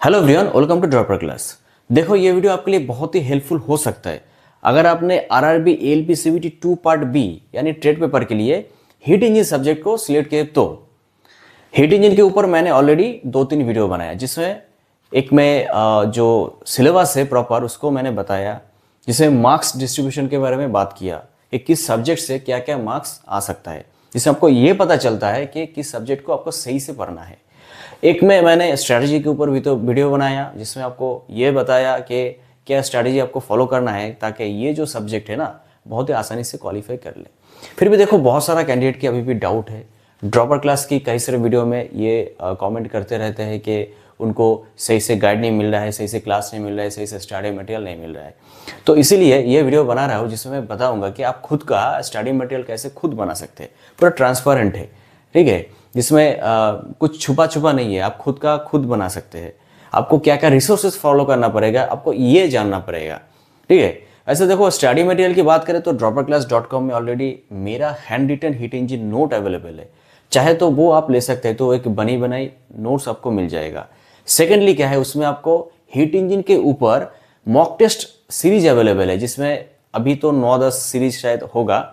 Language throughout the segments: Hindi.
Hello everyone, welcome to dropper class. देखो, ये वीडियो आपके लिए बहुत ही हेल्पफुल हो सकता है अगर आपने RRB ALP CBT 2 part B यानी ट्रेड पेपर के लिए हीट इंजन सब्जेक्ट को सिलेक्ट किए। तो हीट इंजन के ऊपर मैंने ऑलरेडी 2-3 वीडियो बनाया, जिसमें एक में जो सिलेबस है प्रॉपर उसको मैंने बताया, जिसमें मार्क्स डिस्ट्रीब्यूशन के बारे में बात किया कि किस सब्जेक्ट से क्या क्या मार्क्स आ सकता है, जिससे आपको ये पता चलता है कि किस सब्जेक्ट को आपको सही से पढ़ना है। एक में मैंने स्ट्रैटेजी के ऊपर भी तो वीडियो बनाया, जिसमें आपको ये बताया कि क्या स्ट्रैटेजी आपको फॉलो करना है ताकि ये जो सब्जेक्ट है ना बहुत ही आसानी से क्वालिफाई कर ले। फिर भी देखो, बहुत सारा कैंडिडेट की अभी भी डाउट है। ड्रॉपर क्लास की कई सारे वीडियो में ये कमेंट करते रहते हैं कि उनको सही से गाइड नहीं मिल रहा है, सही से क्लास नहीं मिल रहा है, सही से स्टडी मटेरियल नहीं मिल रहा है। तो इसीलिए ये वीडियो बना रहा हूँ, जिसमें मैं बताऊँगा कि आप खुद का स्टडी मटेरियल कैसे खुद बना सकते हैं। पूरा ट्रांसपेरेंट है, ठीक है, जिसमें कुछ छुपा छुपा नहीं है। आप खुद का खुद बना सकते हैं। आपको क्या क्या रिसोर्सेज फॉलो करना पड़ेगा, आपको ये जानना पड़ेगा, ठीक है। ऐसे देखो, स्टडी मटेरियल की बात करें तो dropperclass.com में ऑलरेडी मेरा handwritten heat engine note available है, चाहे तो वो आप ले सकते हैं। तो एक बनी बनाई नोट्स आपको मिल जाएगा। सेकेंडली क्या है, उसमें आपको हीट इंजन के ऊपर मॉक टेस्ट सीरीज अवेलेबल है, जिसमें अभी तो 9-10 सीरीज शायद होगा,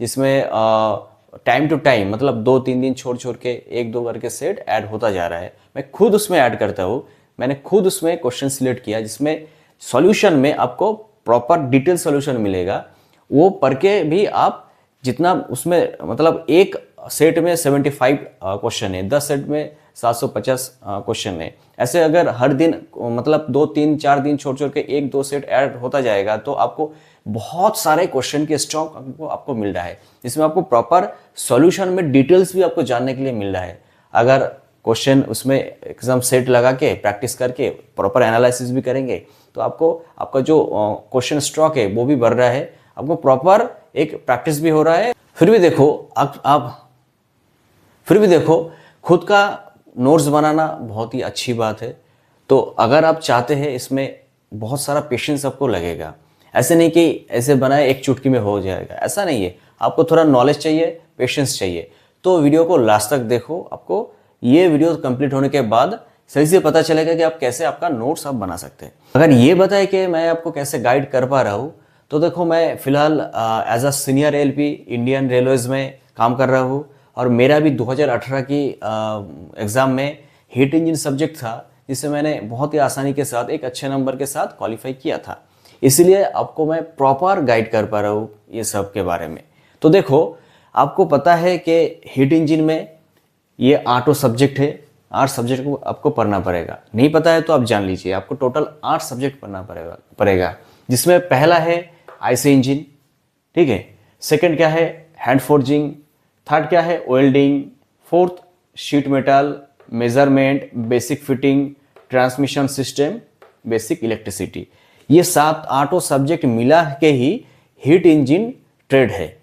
जिसमें टाइम टू टाइम मतलब 2-3 दिन छोड़ छोड़ के 1-2 करके सेट ऐड होता जा रहा है। मैं खुद उसमें ऐड करता हूँ। मैंने खुद उसमें क्वेश्चन सिलेक्ट किया, जिसमें सॉल्यूशन में आपको प्रॉपर डिटेल सॉल्यूशन मिलेगा। वो पढ़ के भी आप जितना उसमें मतलब एक सेट में 75 क्वेश्चन है, 10 सेट में 750 क्वेश्चन है। ऐसे अगर हर दिन मतलब 2-3-4 दिन छोड़ छोड़ के 1-2 सेट ऐड होता जाएगा तो आपको बहुत सारे क्वेश्चन के स्टॉक आपको मिल रहा है, जिसमें आपको प्रॉपर सॉल्यूशन में डिटेल्स भी आपको जानने के लिए मिल रहा है। अगर क्वेश्चन उसमें एग्जाम सेट लगा के प्रैक्टिस करके प्रॉपर एनालिसिस भी करेंगे तो आपको आपका जो क्वेश्चन स्टॉक है वो भी बढ़ रहा है, आपको प्रॉपर एक प्रैक्टिस भी हो रहा है। फिर भी देखो खुद का नोट्स बनाना बहुत ही अच्छी बात है। तो अगर आप चाहते हैं, इसमें बहुत सारा पेशेंस आपको लगेगा। ऐसे नहीं कि ऐसे बनाए एक चुटकी में हो जाएगा, ऐसा नहीं है। आपको थोड़ा नॉलेज चाहिए, पेशेंस चाहिए। तो वीडियो को लास्ट तक देखो। आपको ये वीडियो कंप्लीट होने के बाद सही से पता चलेगा कि आप कैसे आपका नोट्स आप बना सकते हैं। अगर ये बताए कि मैं आपको कैसे गाइड कर पा रहा हूँ, तो देखो, मैं फिलहाल as a senior LP Indian Railways में काम कर रहा हूँ, और मेरा भी 2018 की एग्ज़ाम में हीट इंजन सब्जेक्ट था, जिसे मैंने बहुत ही आसानी के साथ एक अच्छे नंबर के साथ क्वालिफाई किया था। इसीलिए आपको मैं प्रॉपर गाइड कर पा रहा हूँ ये सब के बारे में। तो देखो, आपको पता है कि हीट इंजन में ये 8 सब्जेक्ट है। 8 सब्जेक्ट को आपको पढ़ना पड़ेगा। नहीं पता है तो आप जान लीजिए, आपको टोटल 8 सब्जेक्ट पढ़ना पड़ेगा, जिसमें पहला है आईसी इंजन, ठीक है। सेकंड क्या है, हैंड फोर्जिंग। थर्ड क्या है, welding. Fourth, sheet metal, measurement, basic fitting, transmission system, basic electricity. ये 7-8 सब्जेक्ट मिला के ही हीट इंजन ट्रेड है।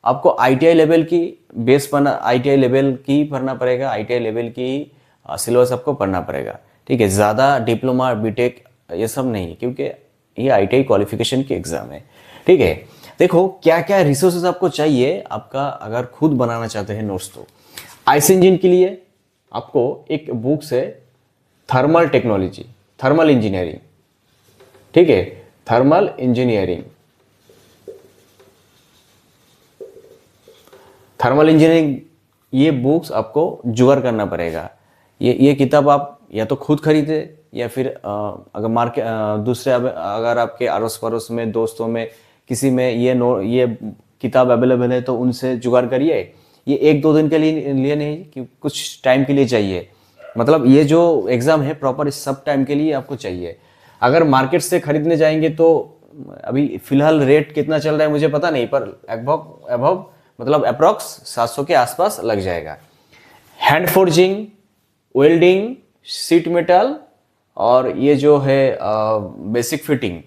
आपको आईटीआई लेवल की बेस पढ़ना, आईटीआई लेवल की पढ़ना पड़ेगा, आईटीआई लेवल की सिलेबस आपको पढ़ना पड़ेगा, ठीक है। ज़्यादा डिप्लोमा बीटेक ये सब नहीं है, क्योंकि ये आईटीआई क्वालिफिकेशन की एग्ज़ाम है, ठीक है। देखो, क्या क्या रिसोर्सेज आपको चाहिए आपका अगर खुद बनाना चाहते हैं नोट्स। तो आईसी इंजन के लिए आपको एक बुक से थर्मल टेक्नोलॉजी, थर्मल इंजीनियरिंग, ठीक है, थर्मल इंजीनियरिंग, थर्मल इंजीनियरिंग, ये बुक्स आपको जुगाड़ करना पड़ेगा। ये किताब आप या तो खुद खरीदे, या फिर अगर मार्केट दूसरे अगर आपके अड़ोस पड़ोस में, दोस्तों में, किसी में ये किताब अवेलेबल है तो उनसे जुगाड़ करिए। ये 1-2 दिन के लिए नहीं कि कुछ टाइम के लिए चाहिए। मतलब ये जो एग्ज़ाम है प्रॉपर इस सब टाइम के लिए आपको चाहिए। अगर मार्केट से खरीदने जाएंगे तो अभी फिलहाल रेट कितना चल रहा है मुझे पता नहीं, पर अबव मतलब अप्रॉक्स 700 के आसपास लग जाएगा। Hand forging, welding, sheet metal, और ये जो है बेसिक फिटिंग,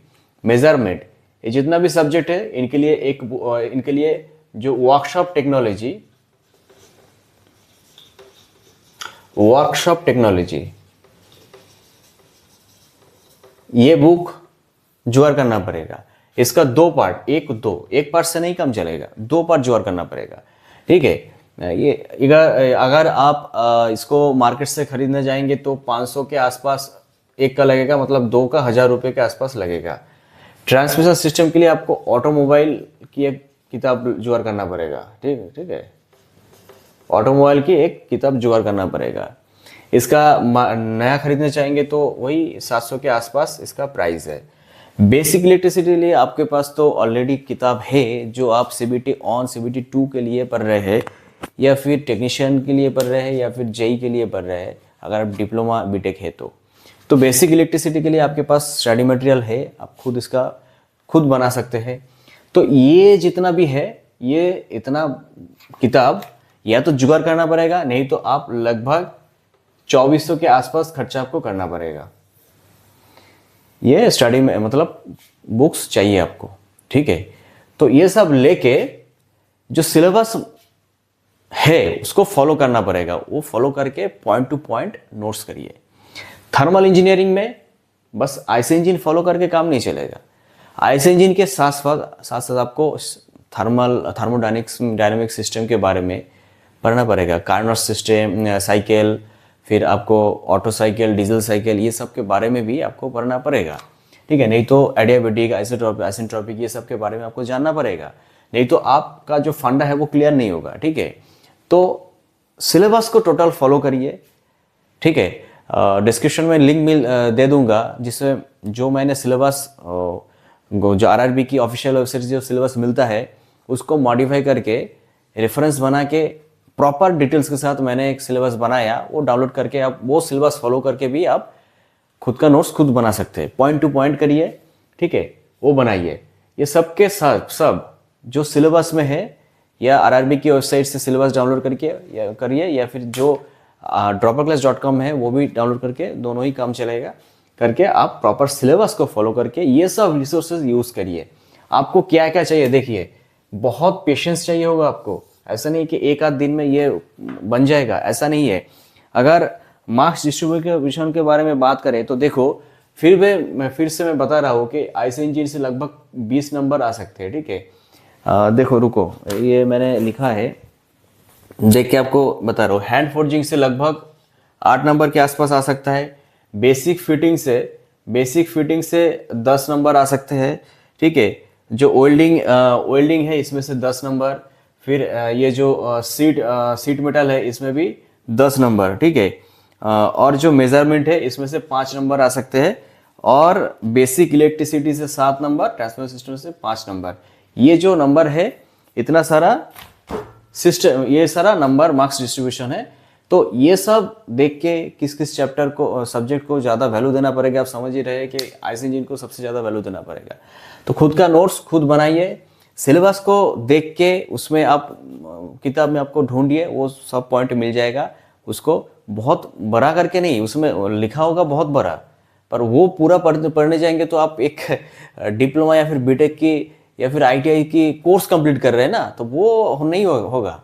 मेजरमेंट, ये जितना भी सब्जेक्ट है इनके लिए जो वर्कशॉप टेक्नोलॉजी ये बुक जुगाड़ करना पड़ेगा। इसका 2 पार्ट, एक पार्ट से नहीं काम चलेगा, 2 पार्ट जुगाड़ करना पड़ेगा, ठीक है। ये अगर आप इसको मार्केट से खरीदने जाएंगे तो 500 के आसपास एक का लगेगा, मतलब 2 का 1000 रुपये के आसपास लगेगा। ट्रांसमिशन सिस्टम के लिए आपको ऑटोमोबाइल की एक किताब जुगाड़ करना पड़ेगा, ठीक है, ऑटोमोबाइल की एक किताब जुगाड़ करना पड़ेगा। इसका नया खरीदना चाहेंगे तो वही 700 के आसपास इसका प्राइस है। बेसिक इलेक्ट्रिसिटी के लिए आपके पास तो ऑलरेडी किताब है, जो आप CBT ऑन CBT 2 के लिए पढ़ रहे हैं, या फिर टेक्नीशियन के लिए पढ़ रहे हैं, या फिर JEE के लिए पढ़ रहे हैं, अगर आप डिप्लोमा बीटेक है तो बेसिक इलेक्ट्रिसिटी के लिए आपके पास स्टडी मटेरियल है, आप खुद इसका खुद बना सकते हैं। तो ये जितना भी है, ये इतना किताब या तो जुगाड़ करना पड़ेगा, नहीं तो आप लगभग 2400 के आसपास खर्चा आपको करना पड़ेगा। ये स्टडी में मतलब बुक्स चाहिए आपको, ठीक है। तो ये सब लेके जो सिलेबस है उसको फॉलो करना पड़ेगा, वो फॉलो करके पॉइंट टू पॉइंट नोट्स करिए। थर्मल इंजीनियरिंग में बस आईसी इंजन फॉलो करके काम नहीं चलेगा। आईसी इंजन के साथ साथ आपको थर्मोडायनेमिक सिस्टम के बारे में पढ़ना पड़ेगा। कार्नोट सिस्टम, साइकिल, फिर आपको ऑटो साइकिल, डीजल साइकिल, ये सब के बारे में भी आपको पढ़ना पड़ेगा, ठीक है। नहीं तो एडियाबेटिक, आइसेंट्रोपिक ये सब के बारे में आपको जानना पड़ेगा, नहीं तो आपका जो फंडा है वो क्लियर नहीं होगा, ठीक है। तो सिलेबस को टोटल फॉलो करिए, ठीक है। डिस्क्रिप्शन में लिंक दे दूंगा, जिसमें जो मैंने सिलेबस जो आरआरबी की ऑफिशियल वेबसाइट से जो सिलेबस मिलता है उसको मॉडिफाई करके रेफरेंस बना के प्रॉपर डिटेल्स के साथ मैंने एक सिलेबस बनाया, वो डाउनलोड करके आप वो सिलेबस फॉलो करके भी आप खुद का नोट्स खुद बना सकते हैं। पॉइंट टू पॉइंट करिए, ठीक है, वो बनाइए। ये सब के साथ सब जो सिलेबस में है, या आरआरबी की वेबसाइट से सिलेबस डाउनलोड करके या करिए, या फिर जो dropperclass.com है वो भी डाउनलोड करके, दोनों ही काम चलेगा, करके आप प्रॉपर सिलेबस को फॉलो करके ये सब रिसोर्सेज यूज़ करिए। आपको क्या क्या चाहिए देखिए, बहुत पेशेंस चाहिए होगा आपको। ऐसा नहीं कि एक आध दिन में ये बन जाएगा, ऐसा नहीं है। अगर मार्क्स डिस्ट्रीब्यूशन के बारे में बात करें तो देखो, फिर से मैं बता रहा हूँ कि आईसी इंजन से लगभग 20 नंबर आ सकते हैं, ठीक है। देखो रुको, ये मैंने लिखा है, देख के आपको बता रहा हूँ। हैंड फोर्जिंग से लगभग 8 नंबर के आसपास आ सकता है। बेसिक फिटिंग से 10 नंबर आ सकते हैं, ठीक है। जो वेल्डिंग है इसमें से 10 नंबर, फिर ये जो सीट मेटल है इसमें भी 10 नंबर, ठीक है। और जो मेजरमेंट है इसमें से 5 नंबर आ सकते हैं, और बेसिक इलेक्ट्रिसिटी से 7 नंबर, ट्रांसमिशन सिस्टम से 5 नंबर। ये जो नंबर है, इतना सारा सिस्टम, ये सारा नंबर मार्क्स डिस्ट्रीब्यूशन है। तो ये सब देख के किस किस चैप्टर को, सब्जेक्ट को ज़्यादा वैल्यू देना पड़ेगा। आप समझ ही रहे कि आईसी इंजन को सबसे ज़्यादा वैल्यू देना पड़ेगा। तो खुद का नोट्स खुद बनाइए, सिलेबस को देख के उसमें आप किताब में आपको ढूंढिए, वो सब पॉइंट मिल जाएगा। उसको बहुत बड़ा करके नहीं, उसमें लिखा होगा बहुत बड़ा, पर वो पूरा पढ़ने जाएंगे तो आप एक डिप्लोमा या फिर बीटेक की या फिर आईटीआई की कोर्स कंप्लीट कर रहे हैं ना, तो वो नहीं होगा।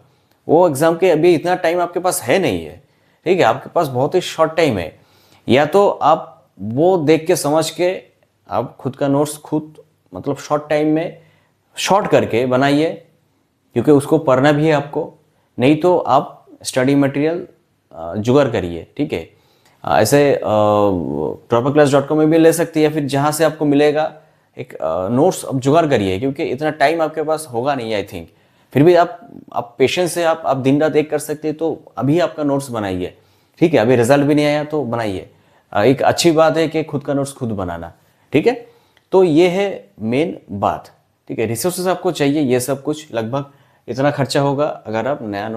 वो एग्जाम के अभी इतना टाइम आपके पास है नहीं है, ठीक है। आपके पास बहुत ही शॉर्ट टाइम है। या तो आप वो देख के समझ के आप खुद का नोट्स खुद मतलब शॉर्ट टाइम में शॉर्ट करके बनाइए, क्योंकि उसको पढ़ना भी है आपको। नहीं तो आप स्टडी मटेरियल जुगाड़ करिए, ठीक है। ऐसे dropperclass.com में भी ले सकते हैं, या फिर जहाँ से आपको मिलेगा एक नोट्स आप जुगाड़ करिए, क्योंकि इतना टाइम आपके पास होगा नहीं आई थिंक। फिर भी आप पेशेंस से आप दिन रात एक कर सकते हैं, तो अभी आपका नोट्स बनाइए, ठीक है। अभी रिजल्ट भी नहीं आया तो बनाइए। एक अच्छी बात है कि खुद का नोट्स खुद बनाना, ठीक है। तो ये है मेन बात, ठीक है। रिसोर्सेज आपको चाहिए, ये सब कुछ लगभग इतना खर्चा होगा अगर आप नया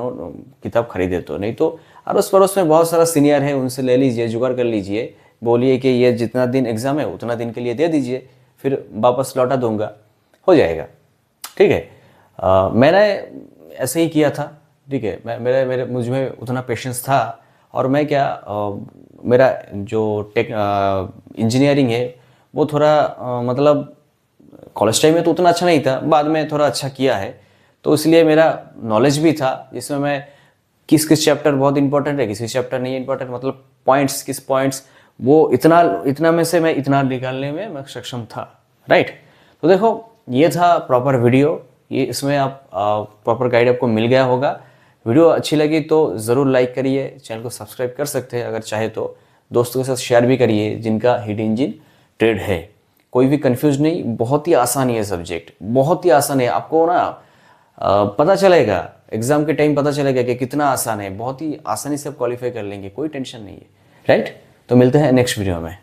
किताब खरीदे तो। नहीं तो अड़ोस पड़ोस में बहुत सारा सीनियर है, उनसे ले लीजिए, जुगाड़ कर लीजिए, बोलिए कि ये जितना दिन एग्जाम है उतना दिन के लिए दे दीजिए, फिर वापस लौटा दूंगा, हो जाएगा, ठीक है। मैंने ऐसे ही किया था, ठीक है। मेरे मुझ में उतना पेशेंस था, और मैं मेरा जो इंजीनियरिंग है वो थोड़ा मतलब कॉलेज टाइम में तो उतना अच्छा नहीं था, बाद में थोड़ा अच्छा किया है। तो इसलिए मेरा नॉलेज भी था, जिसमें मैं किस चैप्टर बहुत इंपॉर्टेंट है, किस चैप्टर नहीं इंपॉर्टेंट, मतलब किस पॉइंट्स, वो इतना में से मैं इतना निकालने में मैं सक्षम था, राइट। तो देखो, ये था प्रॉपर वीडियो। ये इसमें आप प्रॉपर गाइड आपको मिल गया होगा। वीडियो अच्छी लगी तो ज़रूर लाइक करिए, चैनल को सब्सक्राइब कर सकते हैं अगर चाहे तो। दोस्तों के साथ शेयर भी करिए जिनका हीट इंजन ट्रेड है। कोई भी कंफ्यूज नहीं, बहुत ही आसान है सब्जेक्ट, बहुत ही आसान है। आपको ना पता चलेगा एग्जाम के टाइम, पता चलेगा कि कितना आसान है। बहुत ही आसानी से आप क्वालिफाई कर लेंगे, कोई टेंशन नहीं है, राइट। तो मिलते हैं नेक्स्ट वीडियो में।